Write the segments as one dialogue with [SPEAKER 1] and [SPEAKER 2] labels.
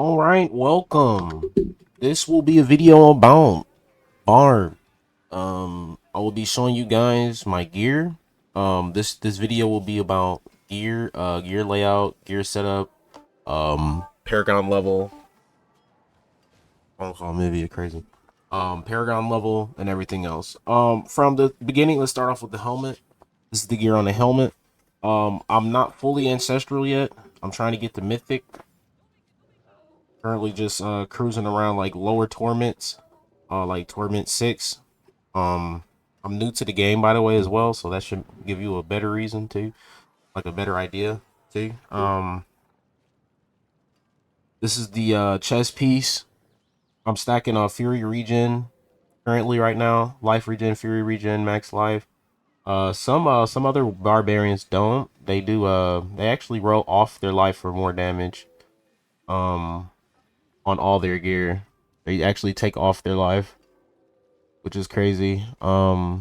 [SPEAKER 1] All right, welcome. This will be a video about Barb. I will be showing you guys my gear. This video will be about gear layout, gear setup, Paragon level. Oh, maybe crazy. Paragon level and everything else. From the beginning, let's start off with the helmet. This is the gear on the helmet. I'm not fully ancestral yet. I'm trying to get to mythic. Currently just cruising around like lower torments, like torment 6. um I'm new to the game, by the way, as well, so that should give you a better reason to, like, a better idea too. This is the chest piece. I'm stacking fury regen currently right now, life regen, fury regen, max life. Some other barbarians don't. They do they actually roll off their life for more damage. um on all their gear, they actually take off their life, which is crazy. But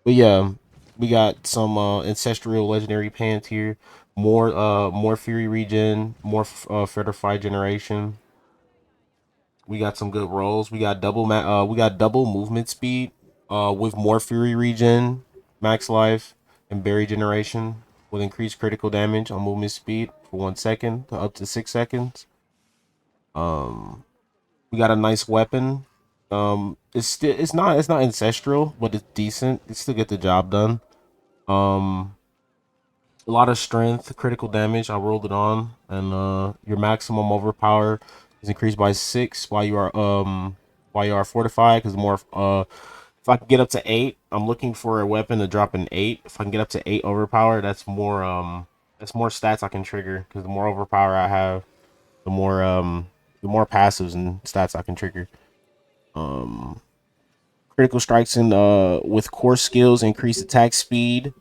[SPEAKER 1] yeah, we got some ancestral legendary pants here. More fury regen, more fortified generation. We got some good rolls. We got double movement speed with more fury regen, max life, and berry generation with increased critical damage on movement speed for 1 second to up to 6 seconds. Um we got a nice weapon. It's not ancestral, but it's decent. It still get the job done. Um, a lot of strength, critical damage. I rolled it on, and your maximum overpower is increased by 6 while you are fortified. Because more if I can get up to 8, I'm looking for a weapon to drop an 8. If I can get up to 8 overpower, that's more stats I can trigger. Because the more overpower I have, the more passives and stats I can trigger. Um, Critical strikes and with core skills increase attack speed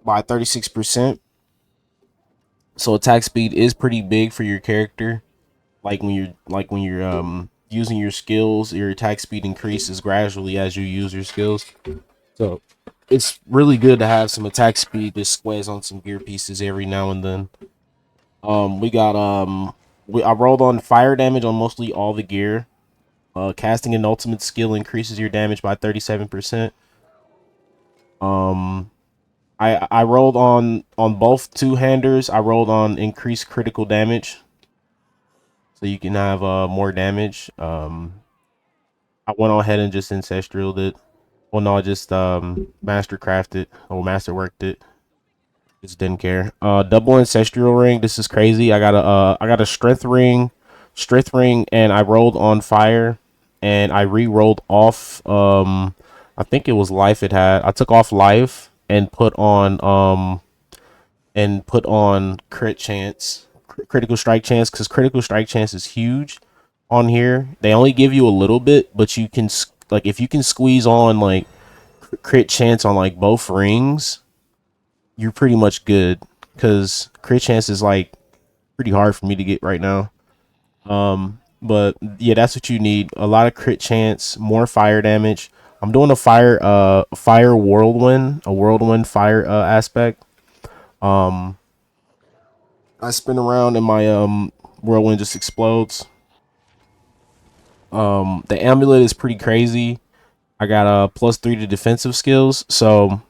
[SPEAKER 1] by 36%. So attack speed is pretty big for your character. Like when you're using your skills, your attack speed increases gradually as you use your skills. So it's really good to have some attack speed to squeeze on some gear pieces every now and then. We got I rolled on fire damage on mostly all the gear. Casting an ultimate skill increases your damage by 37%. Um, I rolled on both two-handers. I rolled on increased critical damage, so you can have more damage. I went on ahead and just ancestraled it. Well, no, I just master crafted or master worked it. Just didn't care. Double ancestral ring. This is crazy. I got a strength ring, and I rolled on fire, and I re-rolled off. I think it was life it had. I took off life and put on crit chance, critical strike chance, because critical strike chance is huge on here. They only give you a little bit, but you can, like, if you can squeeze on like crit chance on like both rings, you're pretty much good. Because crit chance is like pretty hard for me to get right now. But yeah, that's what you need. A lot of crit chance, more fire damage. I'm doing a fire whirlwind, a whirlwind fire aspect. Um, I spin around and my whirlwind just explodes. The amulet is pretty crazy. I got a +3 to defensive skills, so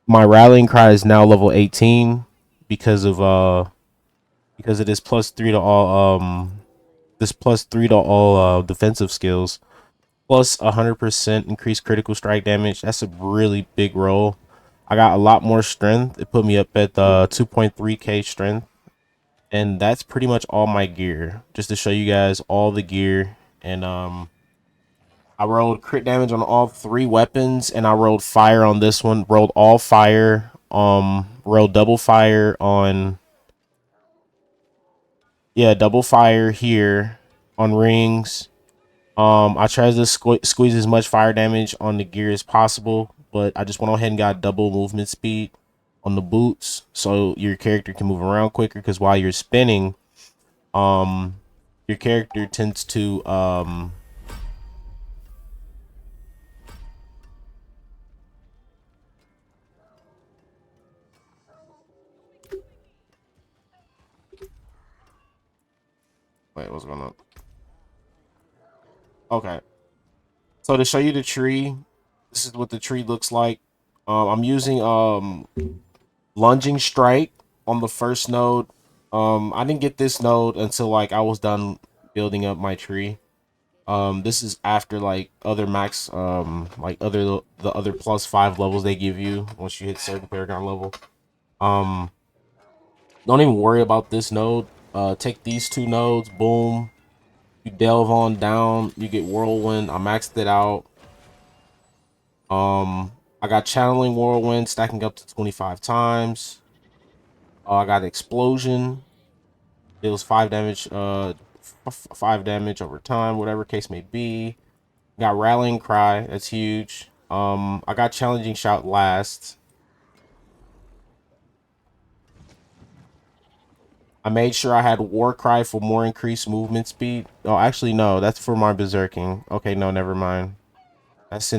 [SPEAKER 1] my rallying cry is now level 18 because of this +3 to all defensive skills, plus 100% increased critical strike damage. That's a really big roll. I got a lot more strength. It put me up at 2.3k strength. And that's pretty much all my gear, just to show you guys all the gear. And I rolled crit damage on all 3 weapons, and I rolled fire on this one. Rolled all fire. Rolled double fire on, yeah, double fire here on rings. I tried to squeeze as much fire damage on the gear as possible, but I just went ahead and got double movement speed on the boots, so your character can move around quicker. Because while you're spinning, um your character tends to Wait, what's going on? Okay. So to show you the tree, this is what the tree looks like. I'm using lunging strike on the first node. I didn't get this node until like I was done building up my tree. This is after like other max like the other +5 levels they give you once you hit certain Paragon level. Um don't even worry about this node. Take these two nodes, boom. You delve on down, you get whirlwind. I maxed it out. I got channeling whirlwind stacking up to 25 times. I got explosion, deals 5 damage, 5 damage over time, whatever case may be. Got rallying cry, that's huge. I got challenging shout last. I made sure I had war cry for more increased movement speed. Oh, actually no, that's for my berserking. Okay, no, never mind. That's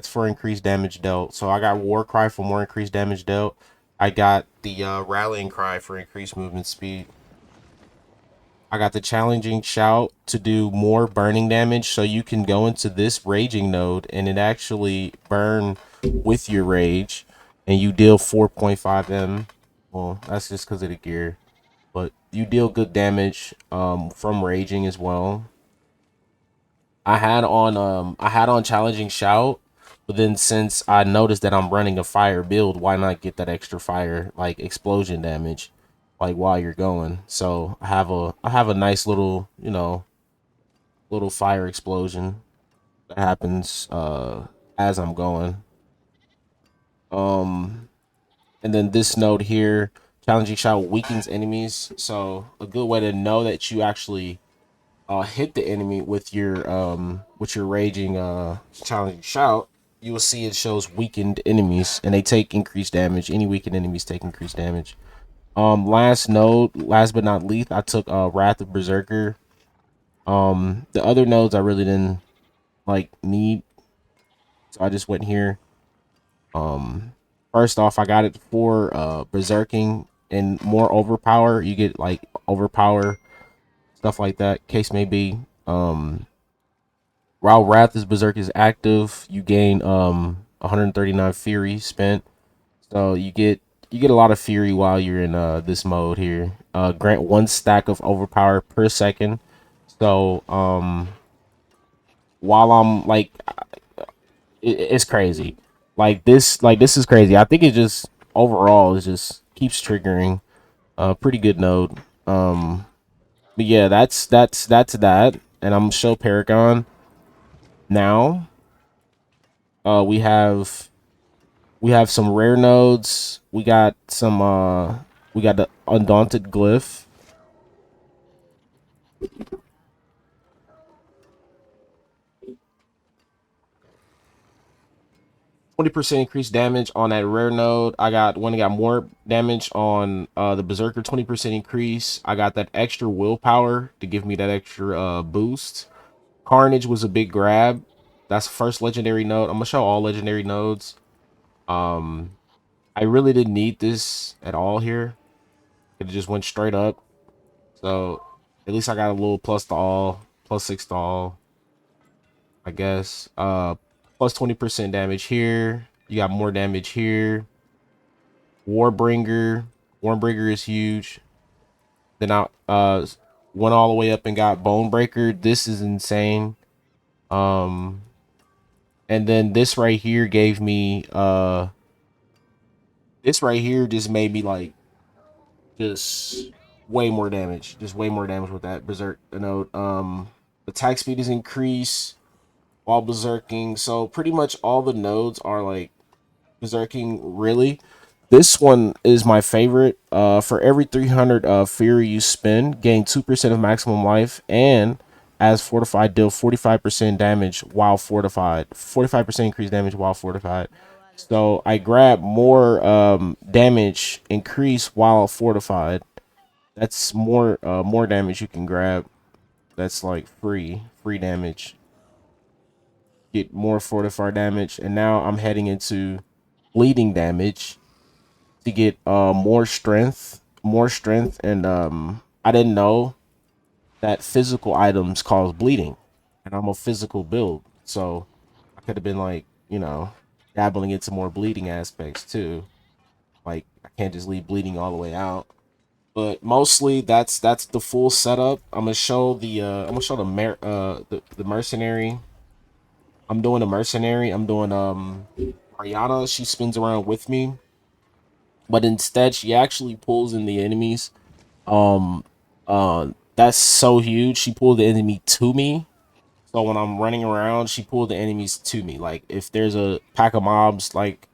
[SPEAKER 1] for increased damage dealt. So I got war cry for more increased damage dealt. I got the rallying cry for increased movement speed. I got the challenging shout to do more burning damage, so you can go into this raging node and it actually burn with your rage, and you deal 4.5 M. Well, that's just because of the gear, but you deal good damage from raging as well. I had on challenging shout, but then since I noticed that I'm running a fire build, why not get that extra fire like explosion damage like while you're going? So I have a nice little, you know, little fire explosion that happens as I'm going. Um and then this node here, challenging shout weakens enemies. So a good way to know that you actually hit the enemy with your raging challenging shout, you will see it shows weakened enemies and they take increased damage. Any weakened enemies take increased damage. Last node, last but not least, I took Wrath of Berserker. The other nodes I really didn't like need, so I just went here. First off, I got it for berserking and more overpower. You get like overpower stuff like that. Case may be. While Wrath is Berserk is active, you gain 139 Fury spent. So you get a lot of Fury while you're in this mode here. Grant 1 stack of overpower per second. So while I'm like it's crazy. Like this is crazy. I think it just overall is just keeps triggering. Pretty good node. But yeah, that's that. And I'm gonna show Paragon now. We have some rare nodes. We got the Undaunted Glyph. 20% increased damage on that rare node. I got one that got more damage on the Berserker, 20% increase. I got that extra willpower to give me that extra boost. Carnage was a big grab. That's the first legendary node. I'm gonna show all legendary nodes. Um I really didn't need this at all here. It just went straight up. So at least I got a little plus to all, +6 to all, I guess. Plus 20% damage here. You got more damage here. Warbringer. Warbringer is huge. Then I went all the way up and got Bonebreaker. This is insane. Um and then this right here gave me this right here just made me like just way more damage. Just way more damage with that Berserk node. Attack speed is increased while berserking. So pretty much all the nodes are like berserking really. This one is my favorite. For every 300 fury you spend, gain 2% of maximum life, and as fortified, deal 45% damage while fortified. 45% increased damage while fortified. So I grab more damage increase while fortified. That's more damage you can grab. That's like free damage. Get more fortified damage, and now I'm heading into bleeding damage to get more strength, and I didn't know that physical items cause bleeding, and I'm a physical build, so I could have been like, you know, dabbling into more bleeding aspects too. Like I can't just leave bleeding all the way out. But mostly that's the full setup. I'm gonna show the mercenary. I'm doing a mercenary. I'm doing Mariana. She spins around with me, but instead she actually pulls in the enemies. Um that's so huge. She pulled the enemy to me. So when I'm running around, she pulled the enemies to me. Like if there's a pack of mobs, like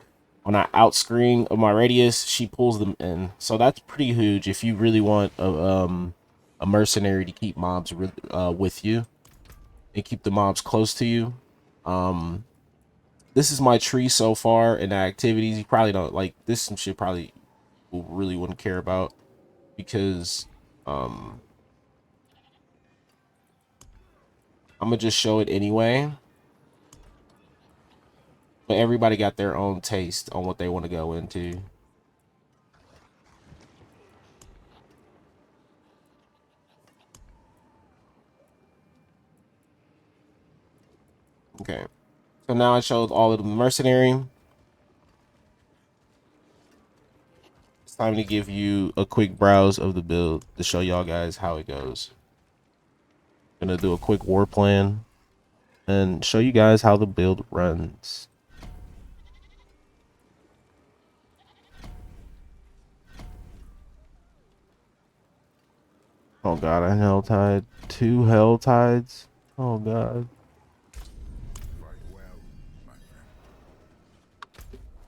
[SPEAKER 1] on an out screen of my radius, she pulls them in. So that's pretty huge if you really want a mercenary to keep mobs with you and keep the mobs close to you. Um, this is my tree so far in the activities. You probably don't like this. Some shit probably really wouldn't care about because um I'm gonna just show it anyway. But everybody got their own taste on what they want to go into. Okay. So now I showed all of the mercenary. It's time to give you a quick browse of the build to show y'all guys how it goes. Gonna do a quick war plan and show you guys how the build runs. Oh god, I hell tide. 2 hell tides. Oh god.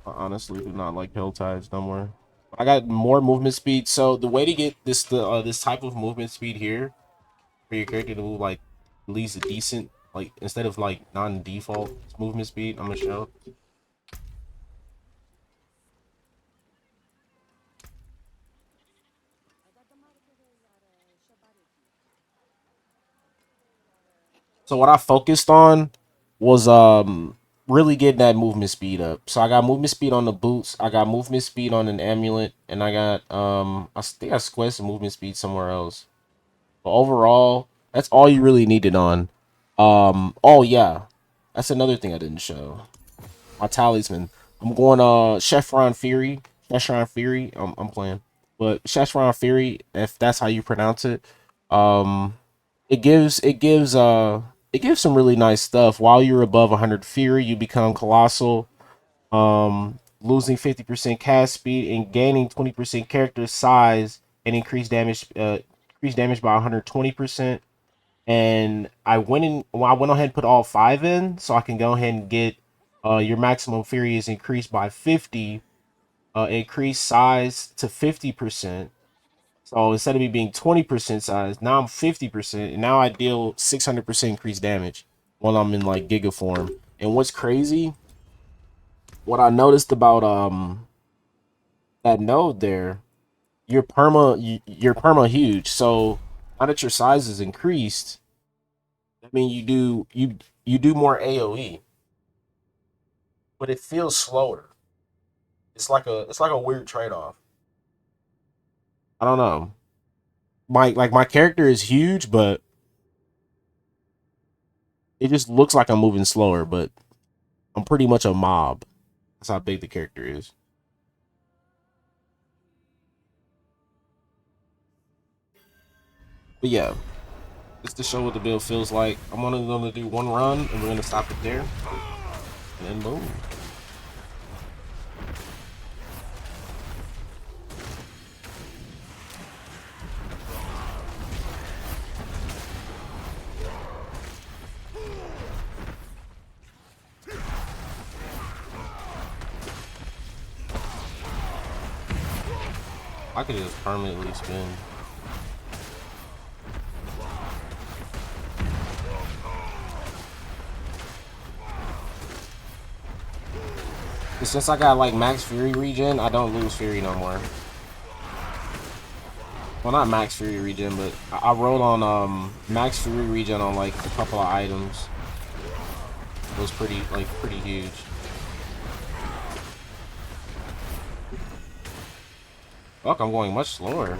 [SPEAKER 1] I honestly do not like hell tides no more. I got more movement speed. So the way to get this type of movement speed here for your character to move like at least a decent, like instead of like non-default movement speed, I'm gonna show. So what I focused on was really getting that movement speed up. So I got movement speed on the boots, I got movement speed on an amulet, and I got I think I squeezed some movement speed somewhere else. But overall, that's all you really needed on. Oh yeah. That's another thing I didn't show. My talisman. I'm going Chevron Fury. Chevron Fury. I'm playing. But Chevron Fury, if that's how you pronounce it, um it gives some really nice stuff. While you're above 100 Fury, you become colossal. Losing 50% cast speed and gaining 20% character size and increase damage by 120%. And I went ahead and put all 5 in, so I can go ahead and get your maximum fury is increased by 50, increase size to 50%. So instead of me being 20% size, now I'm 50%, and now I deal 600% increased damage while I'm in like Giga form. And what's crazy, what I noticed about that node there, you're perma huge. So now that your size is increased, I mean you do more AoE, but it feels slower. It's like a weird trade off. I don't know. My character is huge, but it just looks like I'm moving slower. But I'm pretty much a mob. That's how big the character is. But yeah, just to show what the build feels like. I'm only gonna do one run, and we're gonna stop it there, and then boom. I could just permanently spin. But since I got like max Fury regen, I don't lose Fury no more. Well, not max Fury regen, but I rolled on max Fury regen on like a couple of items. It was pretty huge. Fuck, I'm going much slower.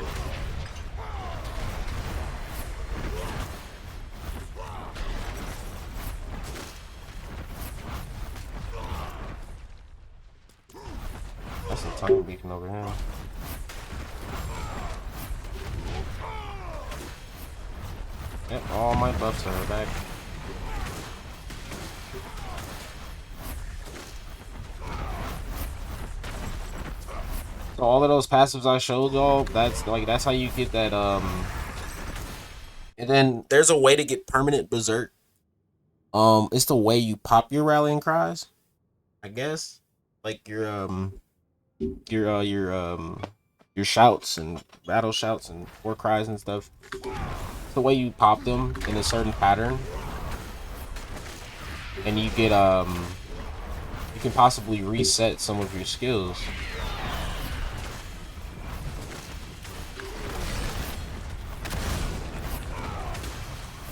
[SPEAKER 1] time beating over him. Yep, all my buffs are back. So all of those passives I showed y'all, that's how you get that and then there's a way to get permanent berserk. It's the way you pop your rallying cries, I guess. Like your shouts and battle shouts and war cries and stuff. It's the way you pop them in a certain pattern. And you get you can possibly reset some of your skills.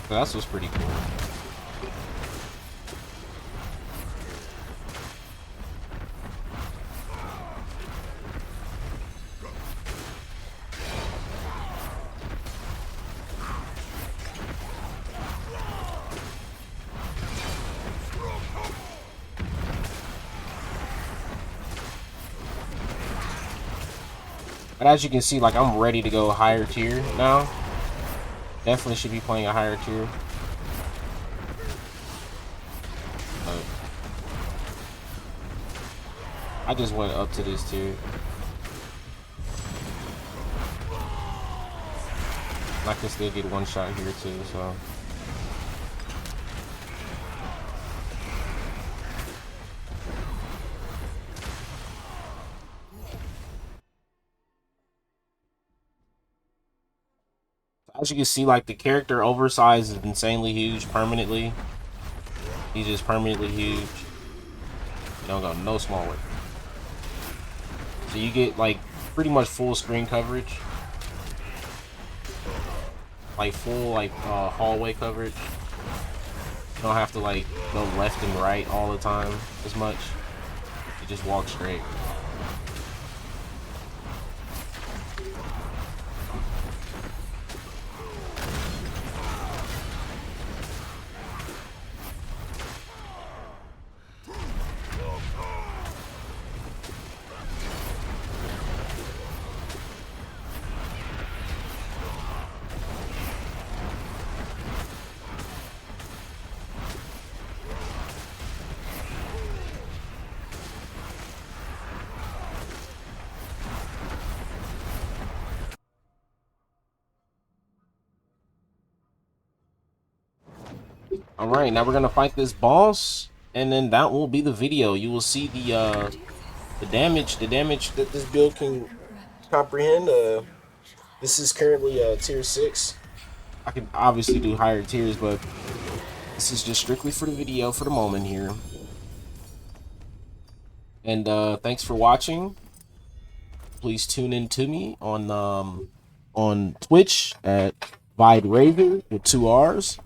[SPEAKER 1] So that's what's pretty cool. But as you can see, like, I'm ready to go higher tier now. Definitely should be playing a higher tier. But I just went up to this tier. I can still get one shot here too, so. As you can see, like, the character oversize is insanely huge permanently. He's just permanently huge. You don't got no small work. So you get, like, pretty much full screen coverage. Like, full, like, hallway coverage. You don't have to, like, go left and right all the time as much. You just walk straight. Alright, now we're gonna fight this boss, and then that will be the video. You will see the damage that this build can comprehend. This is currently tier 6. I can obviously do higher tiers, but this is just strictly for the video for the moment here. And thanks for watching. Please tune in to me on Twitch at viderazorr with 2 R's.